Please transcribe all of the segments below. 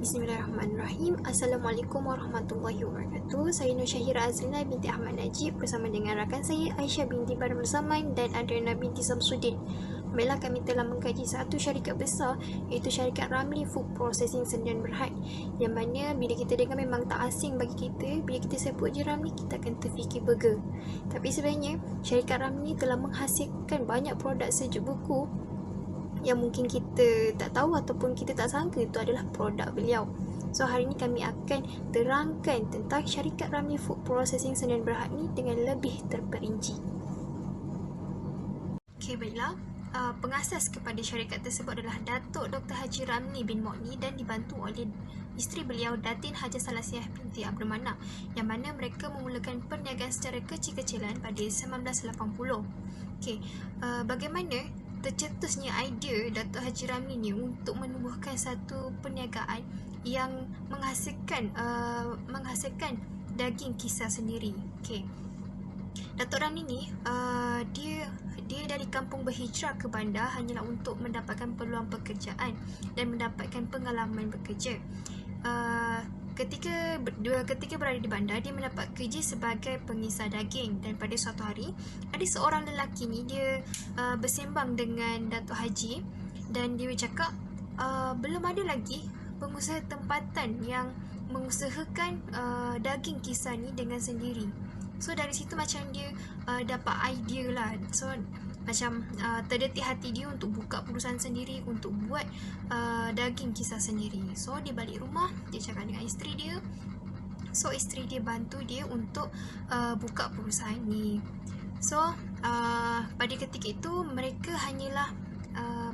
Bismillahirrahmanirrahim. Assalamualaikum warahmatullahi wabarakatuh. Saya Nur Syahira Azlina binti Ahmad Najib bersama dengan rakan saya Aisyah binti Badrul Zaman dan Adriana binti Samsudin. Baiklah, kami telah mengkaji satu syarikat besar iaitu syarikat Ramli Food Processing Sdn Bhd, yang mana bila kita dengar memang tak asing bagi kita. Bila kita sebut je Ramli, kita akan terfikir burger. Tapi sebenarnya syarikat Ramli telah menghasilkan banyak produk sejuk buku yang mungkin kita tak tahu ataupun kita tak sangka itu adalah produk beliau. So hari ini kami akan terangkan tentang syarikat Ramli Food Processing Sdn Bhd ni dengan lebih terperinci. Okey, baiklah. Pengasas kepada syarikat tersebut adalah Datuk Dr. Haji Ramli bin Mokni dan dibantu oleh isteri beliau Datin Haja Salasiah binti Abdul Manap, yang mana mereka memulakan perniagaan secara kecil-kecilan pada 1980. Okey, bagaimana tercetusnya idea Datuk Haji Ramli ni untuk menubuhkan satu perniagaan yang menghasilkan daging kisar sendiri. Okey, Datuk Ramli ni dia dari kampung berhijrah ke bandar hanyalah untuk mendapatkan peluang pekerjaan dan mendapatkan pengalaman bekerja. Ketika berada di bandar, dia mendapat kerja sebagai pengisar daging, dan pada suatu hari ada seorang lelaki ni dia bersembang dengan Datuk Haji dan dia bercakap belum ada lagi pengusaha tempatan yang mengusahakan daging kisar ni dengan sendiri. So dari situ macam dia dapat idea lah. So macam terdetik hati dia untuk buka perusahaan sendiri, untuk buat daging kisar sendiri. So dia balik rumah, dia cakap dengan isteri dia. So isteri dia bantu dia untuk buka perusahaan ni. So pada ketika itu mereka hanyalah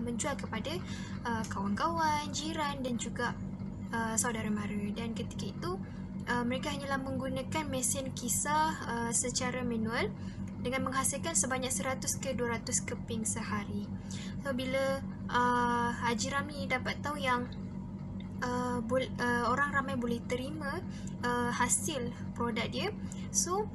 menjual kepada kawan-kawan, jiran dan juga saudara mara. Dan ketika itu mereka hanyalah menggunakan mesin kisar secara manual dengan menghasilkan sebanyak 100 ke 200 keping sehari. So bila Haji Ramli dapat tahu yang orang ramai boleh terima hasil produk dia, so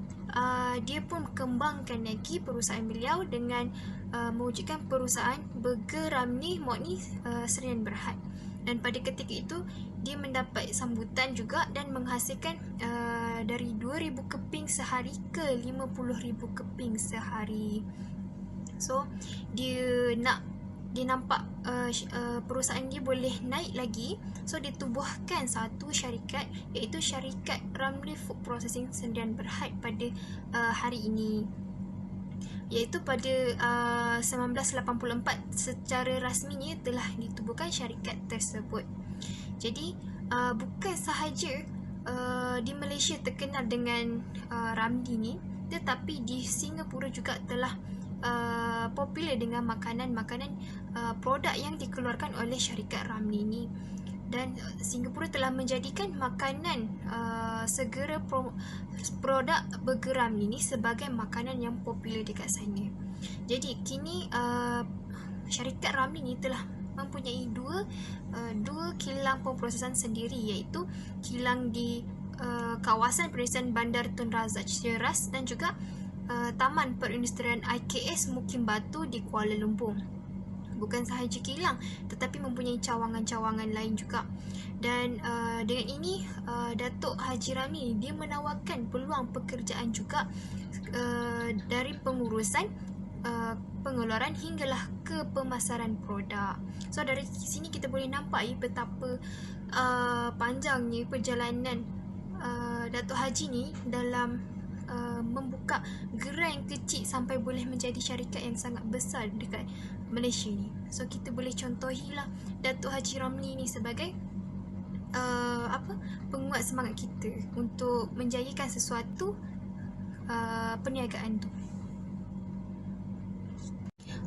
dia pun kembangkan lagi perusahaan beliau dengan mewujudkan perusahaan Burger Ramli Mokni Sdn Bhd. Dan pada ketika itu dia mendapat sambutan juga dan menghasilkan dari 2,000 keping sehari ke 50,000 keping sehari. So dia nampak perusahaan dia boleh naik lagi. So dia tubuhkan satu syarikat iaitu syarikat Ramli Food Processing Sdn Bhd pada hari ini, iaitu pada 1984 secara rasminya telah ditubuhkan syarikat tersebut. Jadi bukan sahaja di Malaysia terkenal dengan Ramli ni, tetapi di Singapura juga telah popular dengan makanan-makanan produk yang dikeluarkan oleh syarikat Ramli ni. Dan Singapura telah menjadikan makanan segera produk Burger Ramli ni sebagai makanan yang popular dekat sana. Jadi kini syarikat Ramli ni telah mempunyai dua kilang pemprosesan sendiri, iaitu kilang di kawasan perindustrian Bandar Tun Razak Ceras dan juga Taman Perindustrian IKS Mukim Batu di Kuala Lumpur. Bukan sahaja kilang, tetapi mempunyai cawangan-cawangan lain juga. Dan dengan ini Datuk Haji Ramli dia menawarkan peluang pekerjaan juga dari pengurusan pengeluaran hinggalah ke pemasaran produk. So dari sini kita boleh nampak betapa panjangnya perjalanan Datuk Haji ni dalam membuka gerai yang kecil sampai boleh menjadi syarikat yang sangat besar dekat Malaysia ni. So kita boleh contohilah Datuk Haji Ramli ni sebagai penguat semangat kita untuk menjayakan sesuatu perniagaan tu.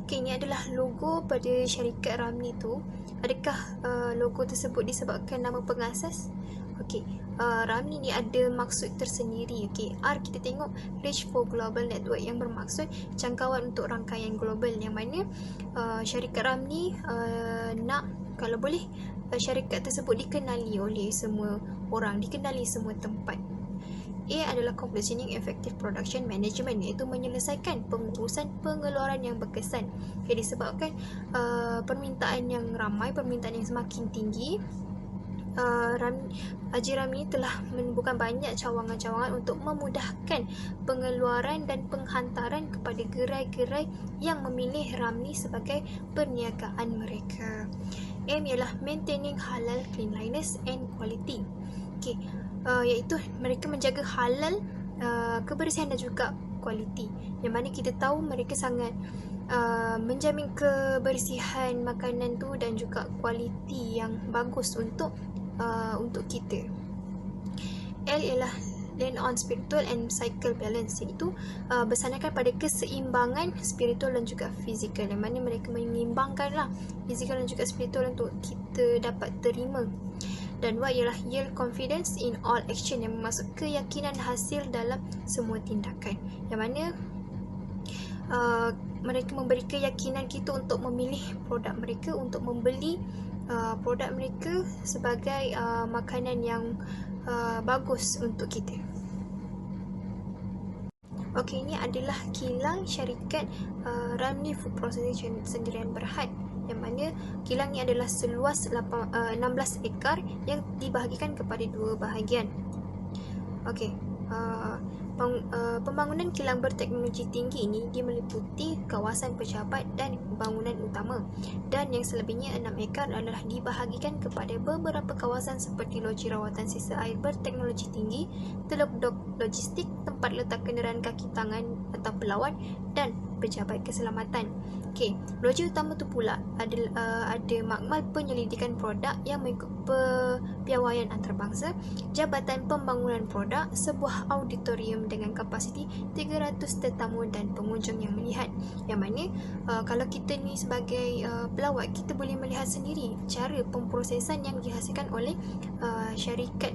Okay, ini adalah logo pada syarikat Ramli tu. Adakah logo tersebut disebabkan nama pengasas? Okey, Ramli ni ada maksud tersendiri. Okey, R kita tengok Reach for Global Network, yang bermaksud jangkauan untuk rangkaian global, yang mana syarikat Ramli nak kalau boleh syarikat tersebut dikenali oleh semua orang, dikenali semua tempat. A adalah Completioning Effective Production Management, iaitu menyelesaikan pengurusan pengeluaran yang berkesan. Disebabkan permintaan yang ramai, permintaan yang semakin tinggi, Haji Ramli telah menimbulkan banyak cawangan-cawangan untuk memudahkan pengeluaran dan penghantaran kepada gerai-gerai yang memilih Ramli sebagai perniagaan mereka. M ialah maintaining halal, cleanliness and quality. Okey, iaitu mereka menjaga halal, kebersihan dan juga kualiti. Yang mana kita tahu mereka sangat menjamin kebersihan makanan tu dan juga kualiti yang bagus untuk kita. L ialah land on spiritual and psychical balance, iaitu bersandarkan pada keseimbangan spiritual dan juga fizikal, yang mana mereka menyeimbangkanlah fizikal dan juga spiritual untuk kita dapat terima. Dan Y ialah yield confidence in all action, yang bermaksud keyakinan hasil dalam semua tindakan, yang mana mereka memberi keyakinan kita untuk memilih produk mereka, untuk membeli produk mereka sebagai makanan yang bagus untuk kita. Okey, ini adalah kilang syarikat Ramli Food Processing Sendirian Berhad, yang mana kilang ini adalah seluas 16 ekar yang dibahagikan kepada 2 bahagian. Okey, pembangunan kilang berteknologi tinggi ini dia meliputi kawasan pejabat dan bangunan utama, dan yang selebihnya 6 ekar adalah dibahagikan kepada beberapa kawasan seperti loji rawatan sisa air berteknologi tinggi, teluk logistik, tempat letak kenderaan kaki tangan atau pelawat, dan pejabat keselamatan. Okey, loji utama tu pula ada makmal penyelidikan produk yang mengikut piawaian antarabangsa, jabatan pembangunan produk, sebuah auditorium dengan kapasiti 300 tetamu dan pengunjung yang melihat, yang mana kalau kita ni sebagai pelawat, kita boleh melihat sendiri cara pemprosesan yang dihasilkan oleh syarikat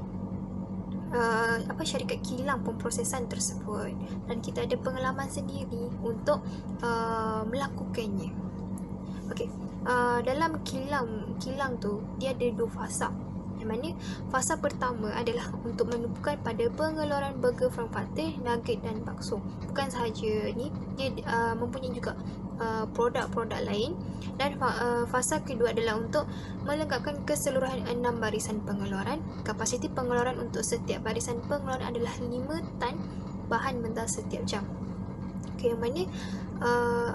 kilang pemprosesan tersebut, dan kita ada pengalaman sendiri untuk melakukannya. Okey, dalam kilang tu dia ada 2 fasa, yang mana fasa pertama adalah untuk menumpukan pada pengeluaran burger, frankfurter, nugget dan bakso. Bukan sahaja ni, dia mempunyai juga produk-produk lain. Dan fasa kedua adalah untuk melengkapkan keseluruhan 6 barisan pengeluaran. Kapasiti pengeluaran untuk setiap barisan pengeluaran adalah 5 tan bahan mentah setiap jam. Okay, yang mana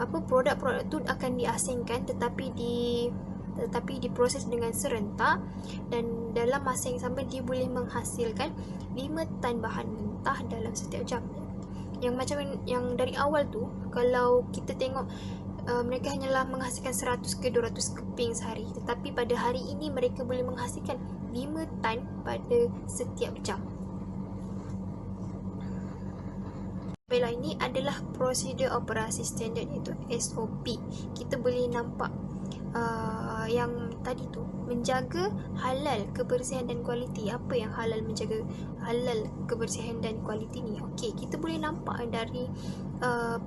produk-produk tu akan diasingkan tetapi diproses dengan serentak, dan dalam masa yang sama dia boleh menghasilkan 5 tan bahan mentah dalam setiap jam. Yang macam yang dari awal tu, kalau kita tengok mereka hanyalah menghasilkan 100 ke 200 keping sehari, tetapi pada hari ini mereka boleh menghasilkan 5 tan pada setiap jam. Baiklah, ini adalah prosedur operasi standard, iaitu SOP. Kita boleh nampak yang tadi tu, menjaga halal, kebersihan dan kualiti. Apa yang halal, menjaga halal, kebersihan dan kualiti ni? Okey, kita boleh nampak dari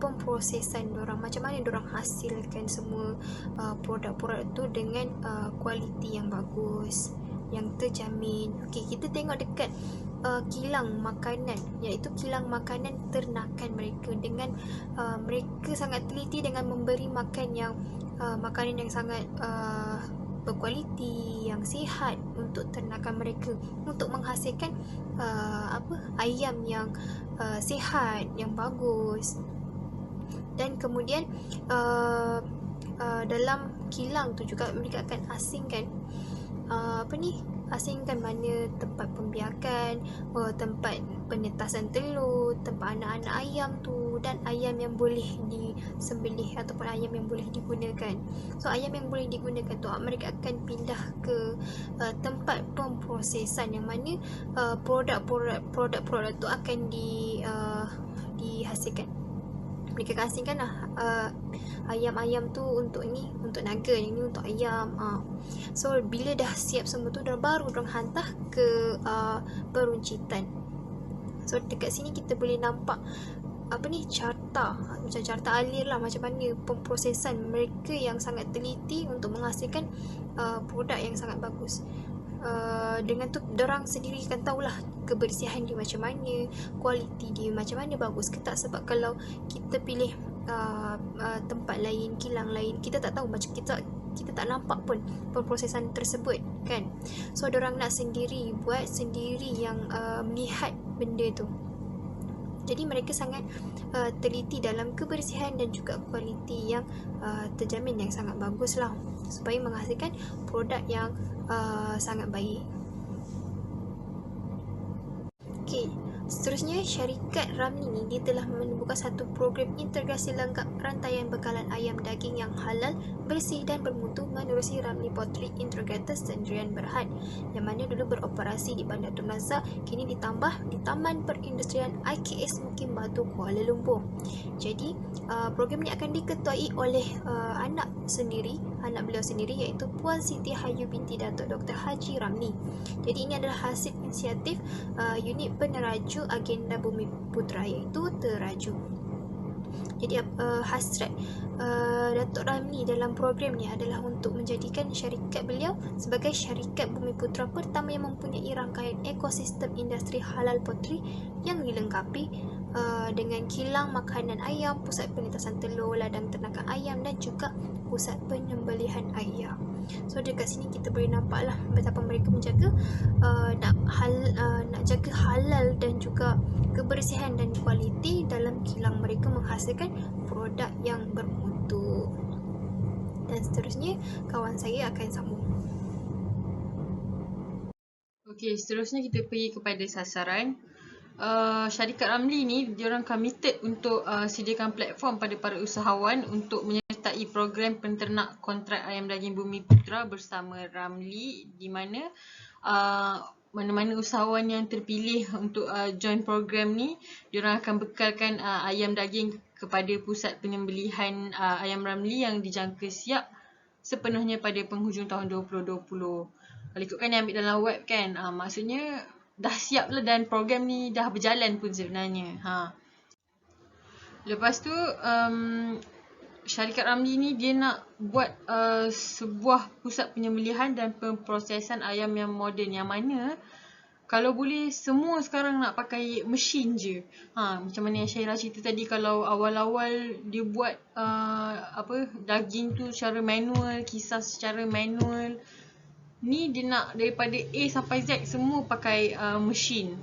pemprosesan diorang, macam mana diorang hasilkan semua produk-produk tu dengan kualiti yang bagus, yang terjamin. Okey, kita tengok dekat kilang makanan, iaitu kilang makanan ternakan mereka, dengan mereka sangat teliti dengan memberi makan yang makanan yang sangat berkualiti, yang sihat untuk ternakan mereka, untuk menghasilkan ayam yang sihat, yang bagus. Dan kemudian dalam kilang tu juga mereka akan asingkan asingkan mana tempat pembiakan, tempat penetasan telur, tempat anak-anak ayam tu, dan ayam yang boleh disembelih ataupun ayam yang boleh digunakan. So ayam yang boleh digunakan tu mereka akan pindah ke tempat pemprosesan, yang mana produk-produk tu akan dihasilkan. Mereka akan asingkan ayam-ayam tu untuk nugget, yang ni untuk ayam. So bila dah siap semua tu, baru dorang hantar ke peruncitan. So dekat sini kita boleh nampak carta, macam carta alir lah, macam mana pemprosesan mereka yang sangat teliti untuk menghasilkan produk yang sangat bagus. Dengan tu dorang sendiri akan tahulah kebersihan dia macam mana, kualiti dia macam mana, bagus ke tak. Sebab kalau kita pilih tempat lain, kilang lain, kita tak tahu, macam kita tak nampak pun pemprosesan tersebut kan. So diorang nak sendiri, buat sendiri yang melihat benda tu. Jadi mereka sangat teliti dalam kebersihan dan juga kualiti yang terjamin, yang sangat bagus lah, supaya menghasilkan produk yang sangat baik. Okey, seterusnya syarikat Ramli ni dia telah membuka satu program integrasi lengkap rantaian bekalan ayam daging yang halal, bersih dan bermutu menerusi Ramli Poultry Integrated Sdn Berhad yang mana dulu beroperasi di Bandar Tun Razak, kini ditambah di Taman Perindustrian IKS Mukim Batu, Kuala Lumpur. Jadi program ini akan diketuai oleh anak beliau sendiri, iaitu Puan Siti Hayu binti Datuk Dr. Haji Ramli. Jadi ini adalah hasil inisiatif unit peneraju agenda Bumi Putra, iaitu Teraju. Jadi hasrat Datuk Ramli dalam program ni adalah untuk menjadikan syarikat beliau sebagai syarikat Bumi Putra pertama yang mempunyai rangkaian ekosistem industri halal poultry yang dilengkapi dengan kilang makanan ayam, pusat penetasan telur, ladang ternakan ayam dan juga pusat penyembelihan ayam. So dekat sini kita boleh nampak lah betapa mereka menjaga nak jaga halal dan juga kebersihan dan kualiti dalam kilang mereka, menghasilkan produk yang bermutu. Dan seterusnya kawan saya akan sambung. Okey, seterusnya kita pergi kepada sasaran. Syarikat Ramli ni diorang committed untuk sediakan platform pada para usahawan untuk menyertai program penternak kontrak ayam daging Bumi Putra bersama Ramli, di mana mana-mana usahawan yang terpilih untuk join program ni, diorang akan bekalkan ayam daging kepada pusat penyembelihan ayam Ramli yang dijangka siap sepenuhnya pada penghujung tahun 2020. Kalau ikutkan yang ambil dalam web kan, maksudnya dah siap lah dan program ni dah berjalan pun sebenarnya. Lepas tu syarikat Ramli ni dia nak buat sebuah pusat penyembelihan dan pemprosesan ayam yang moden, yang mana kalau boleh semua sekarang nak pakai mesin je. Macam mana yang Syairah cerita tadi, kalau awal-awal dia buat daging tu secara manual, kisar secara manual, ni dia nak daripada A sampai Z semua pakai mesin.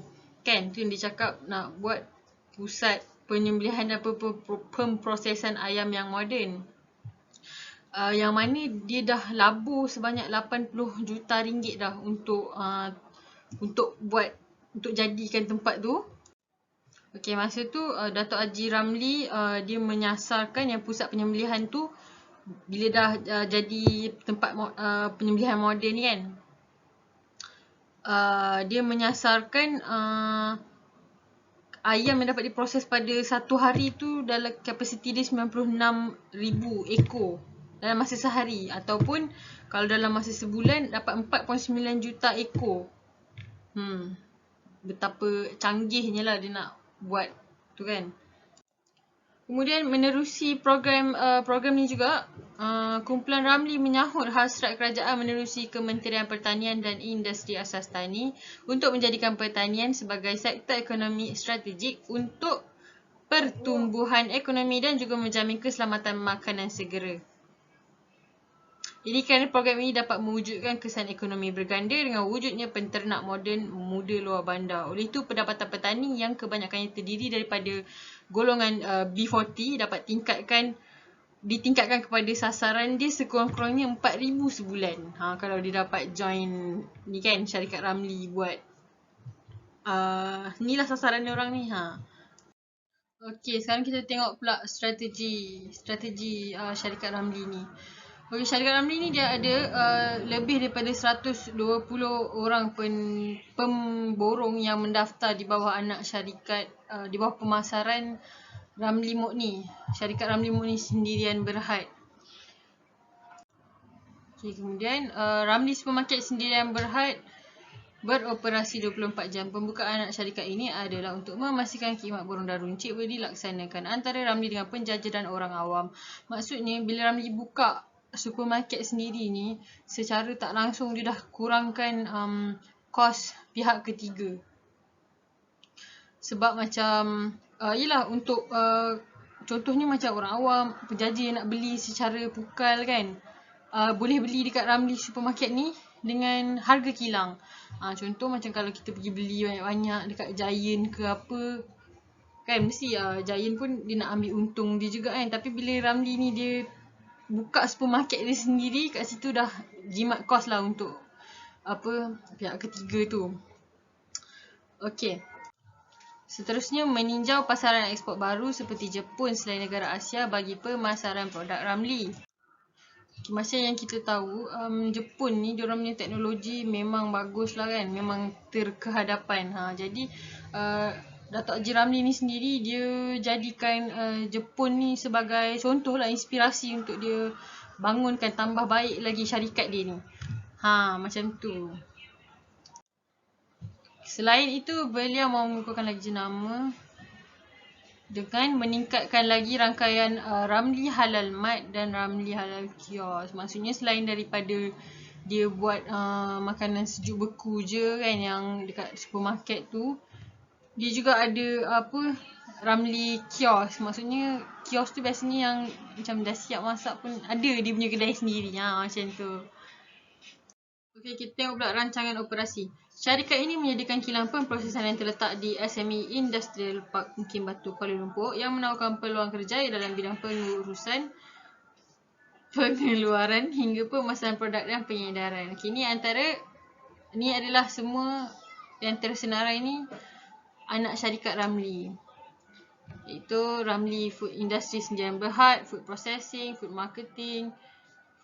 Kan? Tu yang dia cakap nak buat pusat penyembelihan dan pemprosesan ayam yang moden. Yang mana dia dah labur sebanyak 80 juta ringgit dah untuk jadikan tempat tu. Okey, masa tu Datuk Haji Ramli dia menyasarkan yang pusat penyembelihan tu, bila dah jadi tempat penyembelihan moden ni kan, dia menyasarkan ayam yang dapat diproses pada satu hari tu dalam kapasiti dia 96,000 ekor dalam masa sehari, ataupun kalau dalam masa sebulan dapat 4.9 juta ekor. Betapa canggihnya lah dia nak buat tu kan. Kemudian menerusi program ni juga, kumpulan Ramli menyahut hasrat kerajaan menerusi Kementerian Pertanian dan Industri Asas Tani untuk menjadikan pertanian sebagai sektor ekonomi strategik untuk pertumbuhan ekonomi dan juga menjamin keselamatan makanan segera. Ini kerana program ini dapat mewujudkan kesan ekonomi berganda dengan wujudnya penternak moden muda luar bandar. Oleh itu, pendapatan petani yang kebanyakannya terdiri daripada golongan B40 dapat ditingkatkan kepada sasaran dia sekurang-kurangnya 4,000 sebulan. Kalau dia dapat join ni kan, syarikat Ramli buat. Inilah sasaran dia orang ni. Okey, sekarang kita tengok pula strategi syarikat Ramli ni. Okey, syarikat Ramli ni dia ada lebih daripada 120 orang pemborong yang mendaftar di bawah anak syarikat, di bawah pemasaran Ramli Mukni, syarikat Ramli Mukni Sdn Berhad. Okey, kemudian Ramli Supermarket Sdn Berhad beroperasi 24 jam. Pembukaan anak syarikat ini adalah untuk memastikan khidmat borong dan runcit boleh dilaksanakan antara Ramli dengan penjaja dan orang awam. Maksudnya bila Ramli buka supermarket sendiri ni, secara tak langsung dia dah kurangkan kos pihak ketiga. Sebab macam yelah untuk contohnya macam orang awam, penjaja yang nak beli secara pukal kan, boleh beli dekat Ramly supermarket ni dengan harga kilang. Contoh macam kalau kita pergi beli banyak-banyak dekat Giant ke apa, kan mesti Giant pun dia nak ambil untung dia juga kan. Tapi bila Ramly ni dia buka supermarket dia sendiri, kat situ dah jimat kos lah untuk pihak ketiga tu. Okey. Seterusnya, meninjau pasaran ekspor baru seperti Jepun selain negara Asia bagi pemasaran produk Ramly. Macam yang kita tahu, Jepun ni diorang punya teknologi memang bagus lah kan, memang terkehadapan. Jadi Dato' Haji Ramly ni sendiri dia jadikan Jepun ni sebagai contoh lah, inspirasi untuk dia bangunkan tambah baik lagi syarikat dia ni. Macam tu. Selain itu, beliau mengukuhkan lagi jenama dengan meningkatkan lagi rangkaian Ramly Halal Mart dan Ramly Halal Kios. Maksudnya selain daripada dia buat makanan sejuk beku je kan yang dekat supermarket tu, dia juga ada Ramly Kios. Maksudnya kios tu biasanya yang macam dah siap masak pun ada dia punya kedai sendiri. Macam tu. Okey, kita tengok pula rancangan operasi. Syarikat ini menyediakan kilang pemprosesan yang terletak di SME Industrial Park Mukim Batu, Kuala Lumpur yang menawarkan peluang kerja dalam bidang pengurusan, pengeluaran hingga pemasaran produk dan pengedaran. Okey, ni adalah semua yang tersenarai ni anak syarikat Ramly. Iaitu Ramly Food Industry Sdn Bhd, Food Processing, Food Marketing,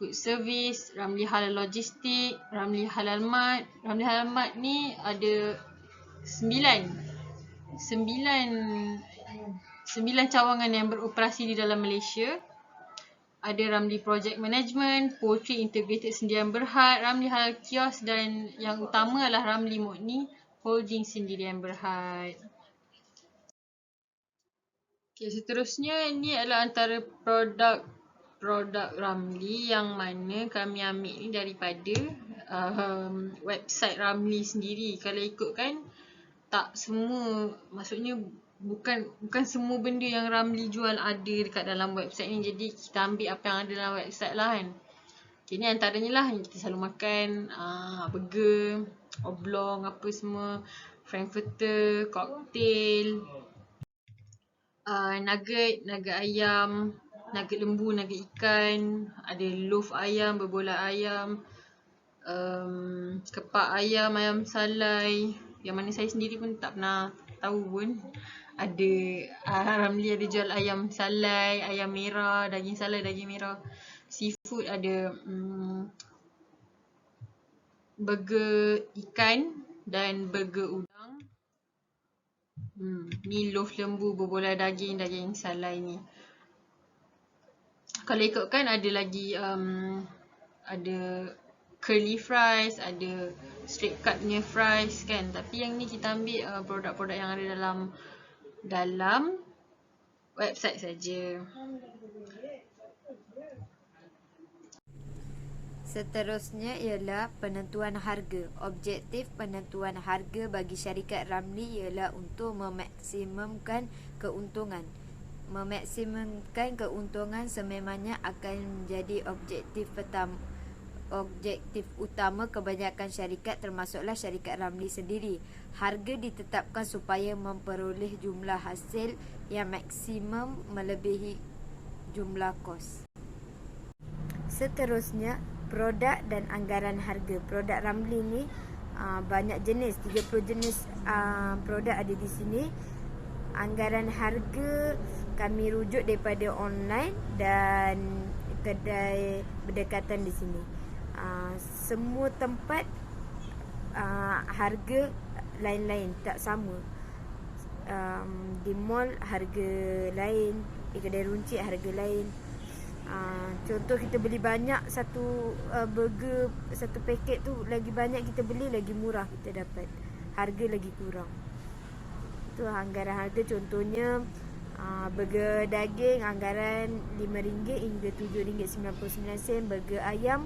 Food Service, Ramly Halal Logistik, Ramly Halal Mart. Ramly Halal Mart ni ada 9 cawangan yang beroperasi di dalam Malaysia. Ada Ramly Project Management, Poultry Integrated Sdn Bhd, Ramly Halal Kios dan yang utama adalah Ramly Murni Holding Sdn Bhd. Okay, seterusnya ini adalah antara produk Ramly yang mana kami ambil ni daripada website Ramly sendiri. Kalau ikutkan, tak semua, maksudnya bukan semua benda yang Ramly jual ada dekat dalam website ni. Jadi kita ambil apa yang ada dalam website lah kan. Okay, ni antaranya lah yang kita selalu makan, burger, oblong, apa semua, frankfurter, cocktail, nugget ayam, nugget lembu, nugget ikan, ada loaf ayam, berbola ayam, kepak ayam, ayam salai, yang mana saya sendiri pun tak pernah tahu pun ada. Ramly ada jual ayam salai, ayam merah, daging salai, daging merah. Seafood ada burger ikan dan burger udang. Ni loaf lembu, berbola daging, daging salai ni. Kalau ikutkan ada lagi ada curly fries, ada straight cut punya fries kan. Tapi yang ni kita ambil produk-produk yang ada dalam website saja. Seterusnya ialah penentuan harga. Objektif penentuan harga bagi syarikat Ramly ialah untuk memaksimumkan keuntungan. Memaksimumkan keuntungan sememangnya akan menjadi objektif utama kebanyakan syarikat, termasuklah syarikat Ramly sendiri. Harga ditetapkan supaya memperoleh jumlah hasil yang maksimum melebihi jumlah kos. Seterusnya, produk dan anggaran harga. Produk Ramly ni banyak jenis, 30 jenis produk ada di sini. Anggaran harga kami rujuk daripada online dan kedai berdekatan di sini. Semua tempat harga lain-lain, tak sama. Di mall harga lain, di kedai runcit harga lain. Contoh kita beli banyak satu burger, satu paket tu, lagi banyak kita beli lagi murah kita dapat, harga lagi kurang. Tu anggaran harga. Contohnya burger daging anggaran RM5 hingga RM7.99, burger ayam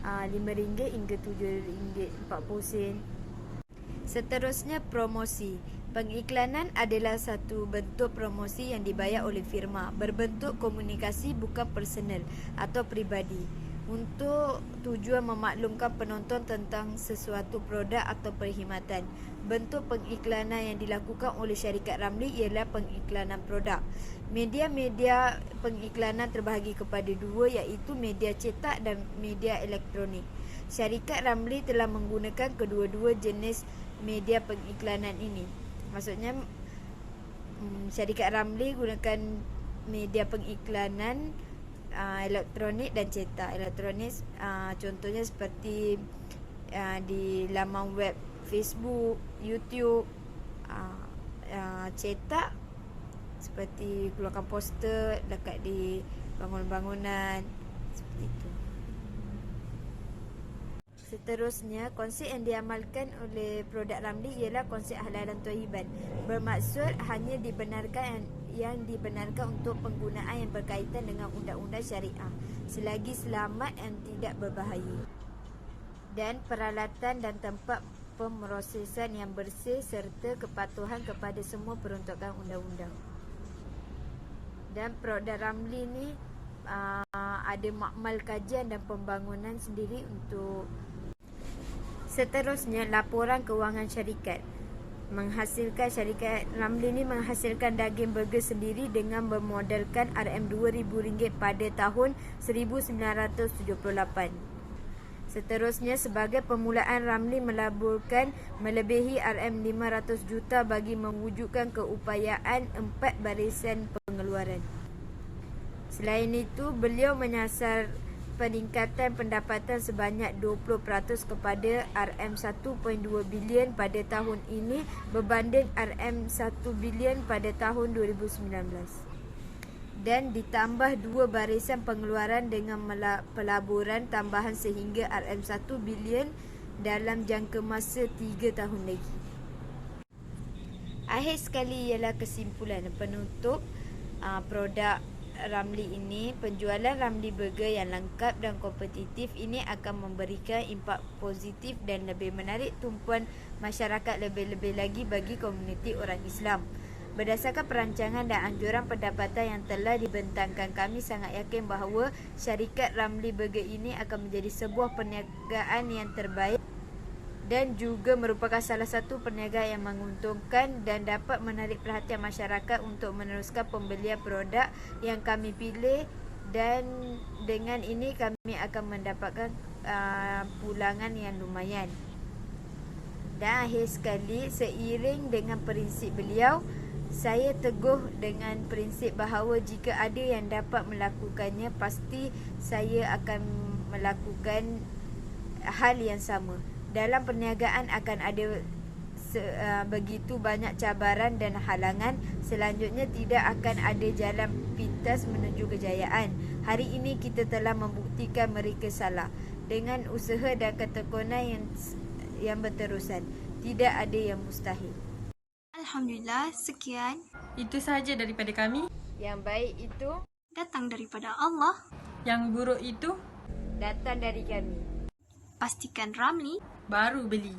RM5 hingga RM7.40. Seterusnya, promosi. Pengiklanan adalah satu bentuk promosi yang dibayar oleh firma, berbentuk komunikasi bukan personal atau peribadi. untuk tujuan memaklumkan penonton tentang sesuatu produk atau perkhidmatan. Bentuk pengiklanan yang dilakukan oleh syarikat Ramli ialah pengiklanan produk. Media-media pengiklanan terbahagi kepada dua, iaitu media cetak dan media elektronik. Syarikat Ramli telah menggunakan kedua-dua jenis media pengiklanan ini. Maksudnya syarikat Ramli gunakan media pengiklanan elektronik dan cetak. Elektronik contohnya seperti di laman web Facebook, YouTube. Cetak seperti keluarkan poster dekat di bangunan-bangunan, seperti itu. Seterusnya, konsep yang diamalkan oleh produk Ramli ialah konsep halalan thayyiban. Bermaksud hanya dibenarkan yang dibenarkan untuk penggunaan yang berkaitan dengan undang-undang syariah selagi selamat dan tidak berbahaya, dan peralatan dan tempat pemrosesan yang bersih serta kepatuhan kepada semua peruntukan undang-undang. Dan produk Ramli ni ada makmal kajian dan pembangunan sendiri untuk. Seterusnya, laporan kewangan syarikat. Syarikat Ramli ni menghasilkan daging burger sendiri dengan bermodalkan RM2,000 pada tahun 1978. Seterusnya, sebagai permulaan, Ramli melaburkan melebihi RM500 juta bagi mewujudkan keupayaan 4 barisan pengeluaran. Selain itu, beliau menyasar peningkatan pendapatan sebanyak 20% kepada RM1.2 bilion pada tahun ini berbanding RM1 bilion pada tahun 2019. Dan ditambah 2 barisan pengeluaran dengan pelaburan tambahan sehingga RM1 bilion dalam jangka masa 3 tahun lagi. Akhir sekali ialah kesimpulan penutup produk Ramli ini. Penjualan Ramli Burger yang lengkap dan kompetitif ini akan memberikan impak positif dan lebih menarik tumpuan masyarakat, lebih-lebih lagi bagi komuniti orang Islam. Berdasarkan perancangan dan anjuran pendapatan yang telah dibentangkan, kami sangat yakin bahawa syarikat Ramli Burger ini akan menjadi sebuah perniagaan yang terbaik dan juga merupakan salah satu perniagaan yang menguntungkan dan dapat menarik perhatian masyarakat untuk meneruskan pembelian produk yang kami pilih, dan dengan ini kami akan mendapatkan pulangan yang lumayan. Dan akhir sekali, seiring dengan prinsip beliau, saya teguh dengan prinsip bahawa jika ada yang dapat melakukannya, pasti saya akan melakukan hal yang sama. Dalam perniagaan akan ada begitu banyak cabaran dan halangan. Selanjutnya tidak akan ada jalan pintas menuju kejayaan. Hari ini kita telah membuktikan mereka salah. Dengan usaha dan ketekunan yang berterusan, tidak ada yang mustahil. Alhamdulillah, sekian. Itu sahaja daripada kami. Yang baik itu Datang daripada Allah. Yang buruk itu datang dari kami. Pastikan Ramli baru beli.